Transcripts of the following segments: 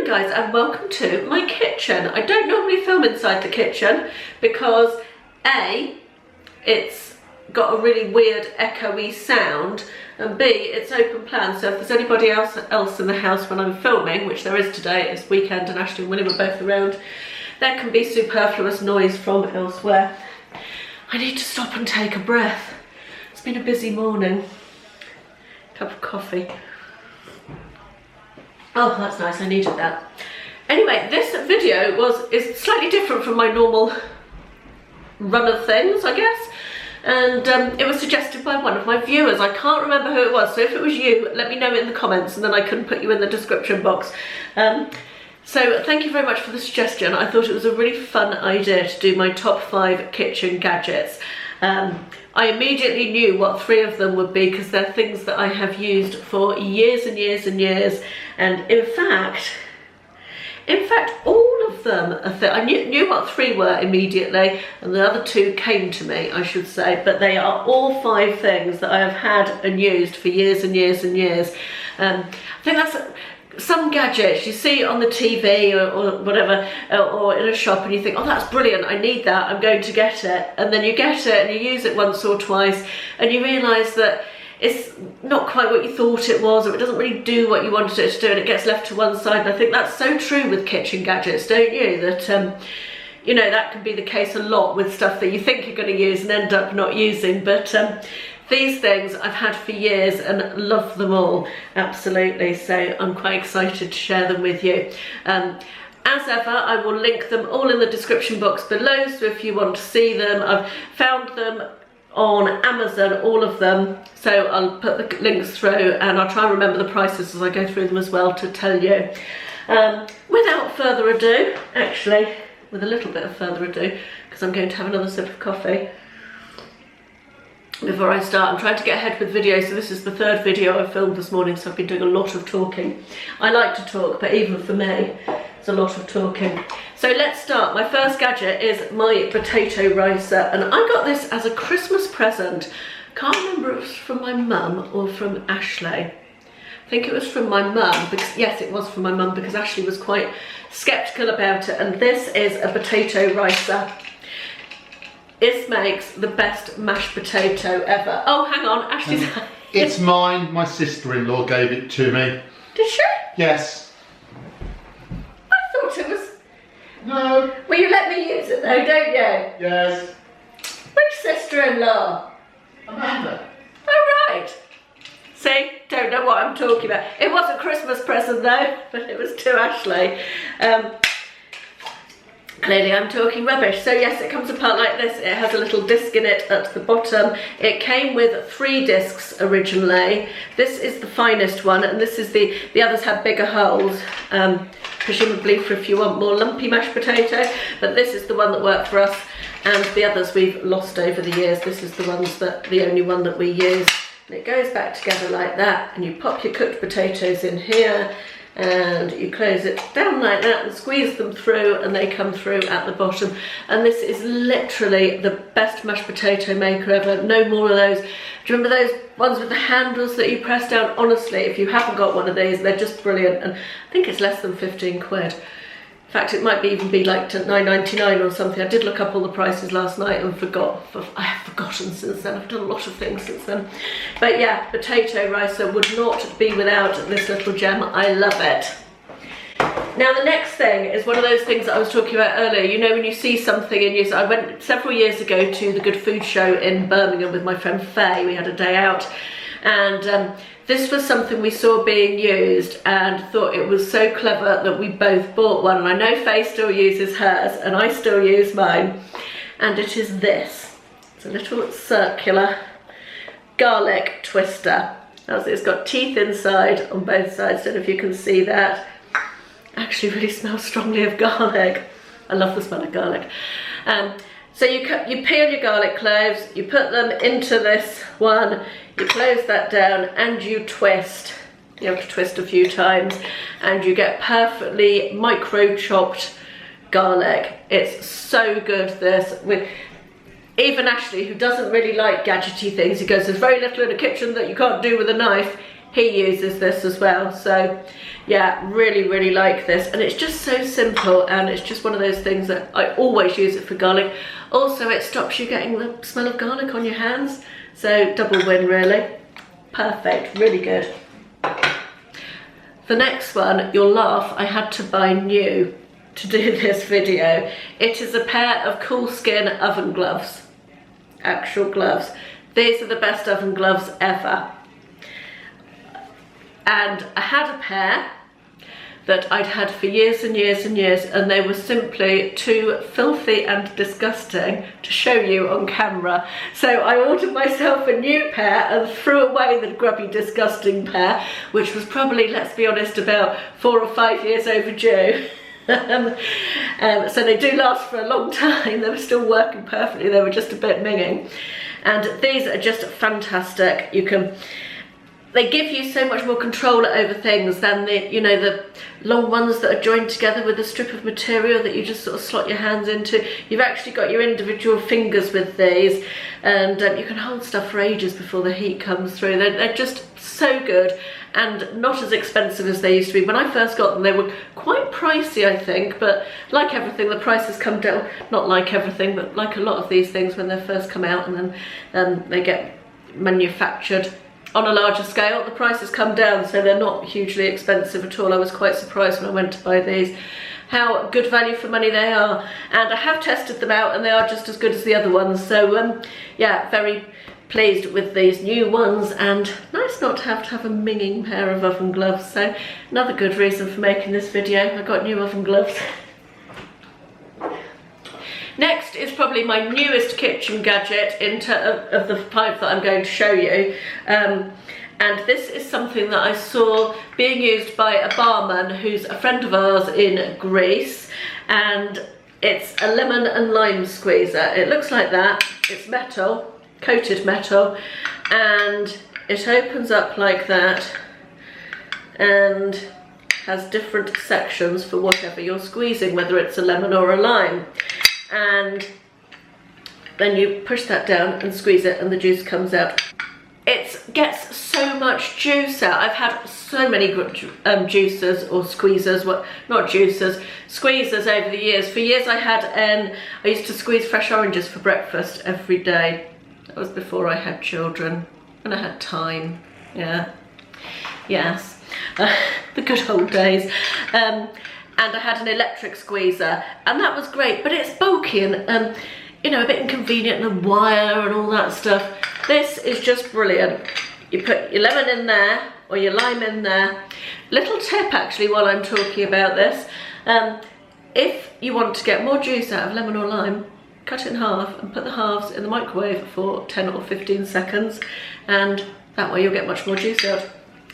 guys, and welcome to my kitchen. I don't normally film inside the kitchen because A, it's got a really weird echoey sound, and B, it's open plan, so if there's anybody else in the house when I'm filming, which there is today, it's weekend and Ashley and William are both around, there can be superfluous noise from elsewhere. I need to stop and take a breath. It's been a busy morning. Cup of coffee. Oh, that's nice, I needed that. Anyway, this video is slightly different from my normal run of things, I guess. And it was suggested by one of my viewers. I can't remember who it was, so if it was you, let me know in the comments and then I can put you in the description box. So thank you very much for the suggestion. I thought it was a really fun idea to do my top 5 kitchen gadgets. I immediately knew what 3 of them would be because they're things that I have used for years and years and years. And in fact, all of them are I knew what 3 were immediately, and the other 2 came to me, I should say. But they are all 5 things that I have had and used for years and years and years. I think that's some gadgets you see on the TV or whatever, or in a shop, and you think, oh, that's brilliant, I need that, I'm going to get it. And then you get it and you use it once or twice and you realise that it's not quite what you thought it was, or it doesn't really do what you wanted it to do, and it gets left to one side. And I think that's so true with kitchen gadgets, don't you? That you know, that can be the case a lot with stuff that you think you're going to use and end up not using. But these things I've had for years and love them all, absolutely. So I'm quite excited to share them with you. As ever, I will link them all in the description box below, so if you want to see them. I've found them on Amazon, all of them, so I'll put the links through and I'll try and remember the prices as I go through them as well to tell you. Without further ado, actually, with a little bit of further ado, because I'm going to have another sip of coffee before I start. I'm trying to get ahead with videos, so this is the 3rd video I've filmed this morning, so I've been doing a lot of talking. I like to talk, but even for me, it's a lot of talking. So let's start. My first gadget is my potato ricer, and I got this as a Christmas present. Can't remember if it was from my mum or from Ashley. I think it was from my mum, because yes, it was from my mum, because Ashley was quite sceptical about it. And this is a potato ricer. It makes the best mashed potato ever. Oh, hang on, Ashley's... It's mine. My sister-in-law gave it to me. Did she? Yes. I thought it was... No. Well, you let me use it though, don't you? Yes. Which sister-in-law? Amanda. Oh, right. See, don't know what I'm talking about. It was a Christmas present though, but it was to Ashley. Clearly I'm talking rubbish. So yes, it comes apart like this. It has a little disc in it at the bottom. It came with 3 discs originally. This is the finest one, and this is the others have bigger holes, presumably for if you want more lumpy mashed potato, but this is the one that worked for us, and the others we've lost over the years. This is the only one that we use. And it goes back together like that, and you pop your cooked potatoes in here, and you close it down like that and squeeze them through, and they come through at the bottom. And this is literally the best mashed potato maker ever. No more of those. Do you remember those ones with the handles that you press down? Honestly, if you haven't got one of these, they're just brilliant. And I think it's less than 15 quid. In fact, it might even be like £9.99 or something. I did look up all the prices last night and I have forgotten since then. I've done a lot of things since then. But yeah, potato ricer would not be without this little gem. I love it. Now the next thing is one of those things that I was talking about earlier. You know, when you see something and I went several years ago to the Good Food Show in Birmingham with my friend Faye. We had a day out, and this was something we saw being used and thought it was so clever that we both bought one. And I know Faye still uses hers and I still use mine. And it is this. It's a little circular garlic twister. It's got teeth inside on both sides. Don't know if you can see that. Actually really smells strongly of garlic. I love the smell of garlic. So you peel your garlic cloves, you put them into this one, you close that down and you twist. You have to twist a few times and you get perfectly micro chopped garlic. It's so good, this. Even Ashley, who doesn't really like gadgety things, he goes, there's very little in the kitchen that you can't do with a knife. he uses this as well. So yeah, really like this, and it's just so simple, and it's just one of those things that I always use it for garlic. Also, it stops you getting the smell of garlic on your hands, so double win really. Perfect, really good. The next one, you'll laugh, I had to buy new to do this video. It is a pair of Coolskin oven gloves, actual gloves. These are the best oven gloves ever. And I had a pair that I'd had for years and years and years, and they were simply too filthy and disgusting to show you on camera. So I ordered myself a new pair and threw away the grubby, disgusting pair, which was probably, let's be honest, about 4 or 5 years overdue. So they do last for a long time. They were still working perfectly, they were just a bit minging. And these are just fantastic. They give you so much more control over things than the, you know, the long ones that are joined together with a strip of material that you just sort of slot your hands into. You've actually got your individual fingers with these, and you can hold stuff for ages before the heat comes through. They're just so good, and not as expensive as they used to be. When I first got them, they were quite pricey, I think, but like everything, the prices come down. Not like everything, but like a lot of these things when they first come out and then they get manufactured on a larger scale, the prices come down, so they're not hugely expensive at all. I was quite surprised when I went to buy these, how good value for money they are. And I have tested them out, and they are just as good as the other ones. So yeah, very pleased with these new ones, and nice not to have a minging pair of oven gloves. So another good reason for making this video. I got new oven gloves. Next is probably my newest kitchen gadget of the 5 that I'm going to show you. And this is something that I saw being used by a barman who's a friend of ours in Greece. And it's a lemon and lime squeezer. It looks like that. It's metal, coated metal. And it opens up like that and has different sections for whatever you're squeezing, whether it's a lemon or a lime. And then you push that down and squeeze it, and the juice comes out. It gets so much juice out. I've had so many good juicers or squeezers, well, not juicers, squeezers over the years. For years I used to squeeze fresh oranges for breakfast every day. That was before I had children and I had time. Yeah, yes, the good old days. And I had an electric squeezer, and that was great, but it's bulky and you know, a bit inconvenient, and the wire and all that stuff. This is just brilliant. You put your lemon in there or your lime in there. Little tip actually while I'm talking about this, if you want to get more juice out of lemon or lime, cut it in half and put the halves in the microwave for 10 or 15 seconds, and that way you'll get much more juice out.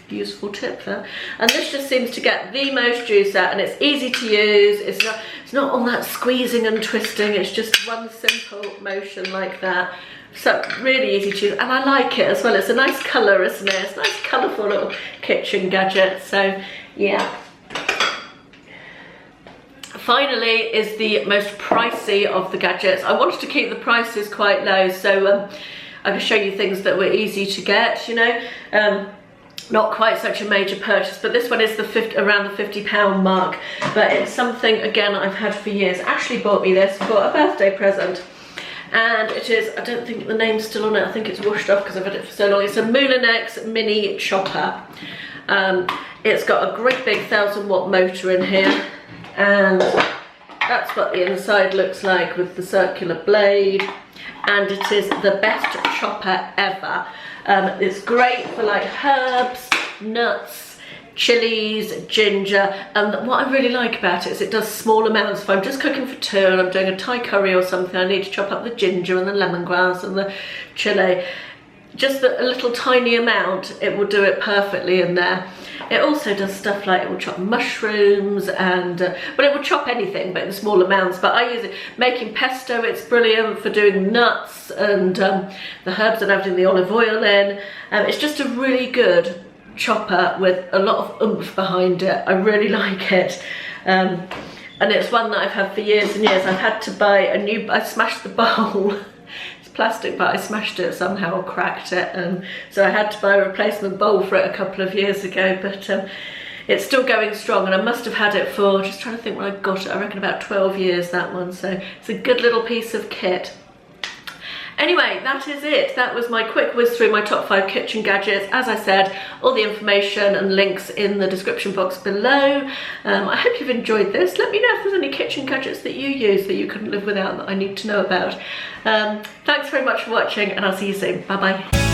Useful tip there. And this just seems to get the most juice out, and it's easy to use. It's not all that squeezing and twisting. It's just one simple motion like that. So really easy to use, and I like it as well. It's a nice colour, isn't it? It's a nice colourful little kitchen gadget. So yeah. Finally is the most pricey of the gadgets. I wanted to keep the prices quite low, so I can show you things that were easy to get, you know. Not quite such a major purchase, but this one is around the £50 mark. But it's something, again, I've had for years. Ashley bought me this for a birthday present. And it is, I don't think the name's still on it. I think it's washed off because I've had it for so long. It's a Moulinex mini chopper. It's got a great big 1000-watt motor in here. And that's what the inside looks like with the circular blade. And it is the best chopper ever. It's great for like herbs, nuts, chilies, ginger, and what I really like about it is it does small amounts. If I'm just cooking for 2 and I'm doing a Thai curry or something, I need to chop up the ginger and the lemongrass and the chili. Just a little tiny amount, it will do it perfectly in there. It also does stuff like it will chop mushrooms and, well, it will chop anything but in small amounts. But I use it making pesto. It's brilliant for doing nuts and the herbs and having the olive oil in. It's just a really good chopper with a lot of oomph behind it. I really like it. And it's one that I've had for years and years. I've had to buy a new, I smashed the bowl. It's plastic, but I smashed it somehow, cracked it, so I had to buy a replacement bowl for it a couple of years ago, but it's still going strong, and I must have had it for, just trying to think when I got it, I reckon about 12 years, that one, so it's a good little piece of kit. Anyway, that is it. That was my quick whiz through my top 5 kitchen gadgets. As I said, all the information and links in the description box below. I hope you've enjoyed this. Let me know if there's any kitchen gadgets that you use that you couldn't live without that I need to know about. Thanks very much for watching, and I'll see you soon. Bye bye.